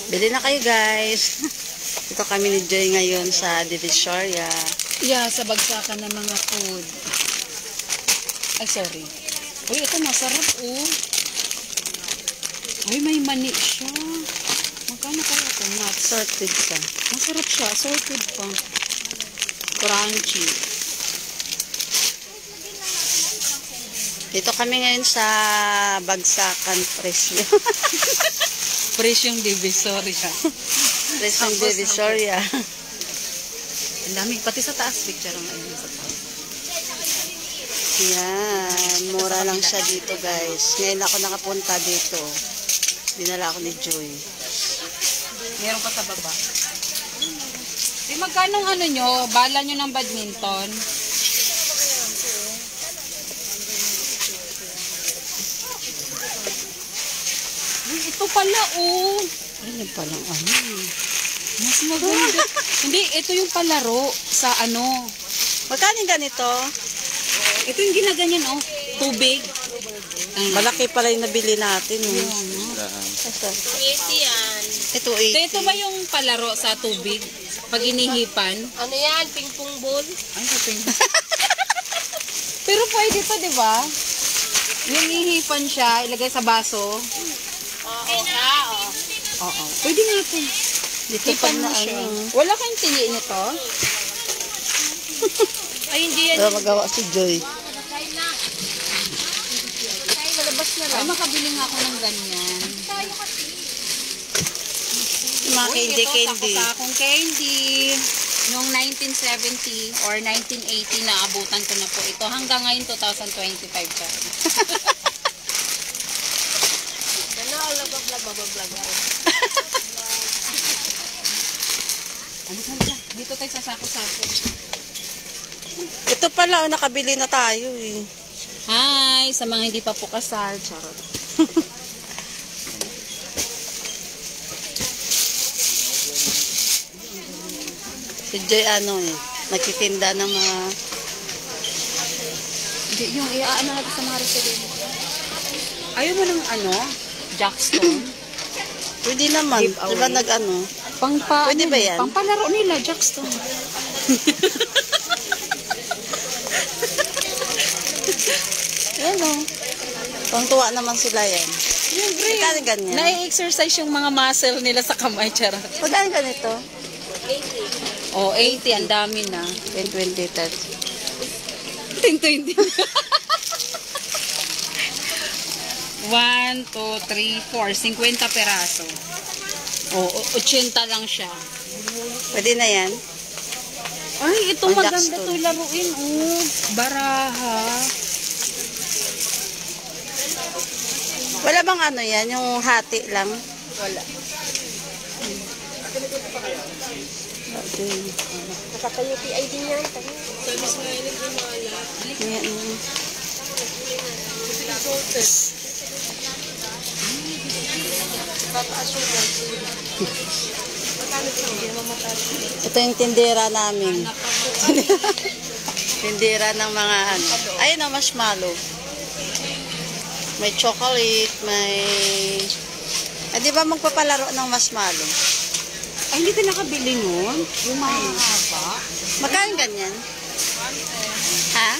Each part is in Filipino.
Bili na kayo guys. Ito kami ni Joy ngayon sa Divisoria. Yeah, sa bagsakan ng mga food. Ay, sorry. Uy, ito masarap oh. Uy, may mani siya. Magkano kaya ito? Nuts. Sorted siya. Masarap siya. Sorted pa. Crunchy. Dito kami ngayon sa bagsakan presyo. Presyong Divisoria. Presyong Divisoria. Ang dami. Pati sa taas picture ang ayun sa taas. Yan. Mura lang siya dito guys. Ngayon ako nakapunta dito. Dinala ako ni Joy. Meron pa sa baba. Di magkano ano nyo? Bala nyo ng badminton? Ito pala oh. Ano palang ano? Mas maganda. Hindi, ito yung palaro sa ano. Magkano ganito? Ito yung ginaganyan oh. Tubig. Malaki pala yung nabili natin. Ayun, Oh. no? 80 yan. Ito 80. Ito ba yung palaro sa tubig? Pag inihipan? Ano yan? Ping-pong ball? Ay, pero pwede pa, di ba? Yung ihipan siya, ilagay sa baso. Oo. Oo. Pwede natin. Dito Hipan pa mo na siya. ano. Wala kayong tingi nito? Ay, hindi yan. Wala magawa si Joy. Malabas na Ay, makabili nga ako ng ganyan. Mga candy. Sa akong candy. Noong 1970 or 1980 na abutan ko na po ito. Hanggang ngayon 2025 pa. Ano ka? Dito tayo sa sako-sako. Ito pala, nakabili na tayo eh. Hi! Sa mga hindi pa po kasal. Charot. Si Joy ano eh, nagtitinda ng mga... Hindi, yung iaano natin sa mga restaurant. Ayaw mo ng ano? Jackstone? Pwede naman, Giveaway. diba nag-ano? Pwede ba yan? Pangpalaro nila, Jackstone. Yan o. Pangtuwa naman sila yan. Siyempre. Magkano ganyan? Na-exercise yung mga muscle nila sa kamay, charot. Magkano ganito? Oh, 80, ang dami na. 10, 20, 30. 10, 20. 1, 2, 3, 4. 50 peraso. Oh, 80 lang siya. Pwede na yan? Ay, ito Ang maganda Jackstone. to laruin. Oh, baraha. Wala bang ano yan? Yung hati lang? Wala. Okay. Nakaka-UTI din yan. Service nga yun yung Yan. Ito yung tindera namin. Tindera ng mga ano. Ayun o, marshmallow. May chocolate, may... Ah, di ba magpapalaro ng marshmallow? Ay, hindi ka nakabili nun? Yung mahaba? Magkano ganyan? Ha?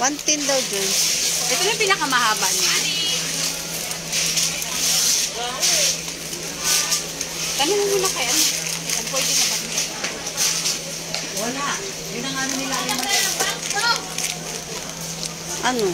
110 daw dun. Ito na yung pinakamahaba niya. Tanong mo na kayo. Kung pwede na ba? Wala. Yun ang ano nila. Ano?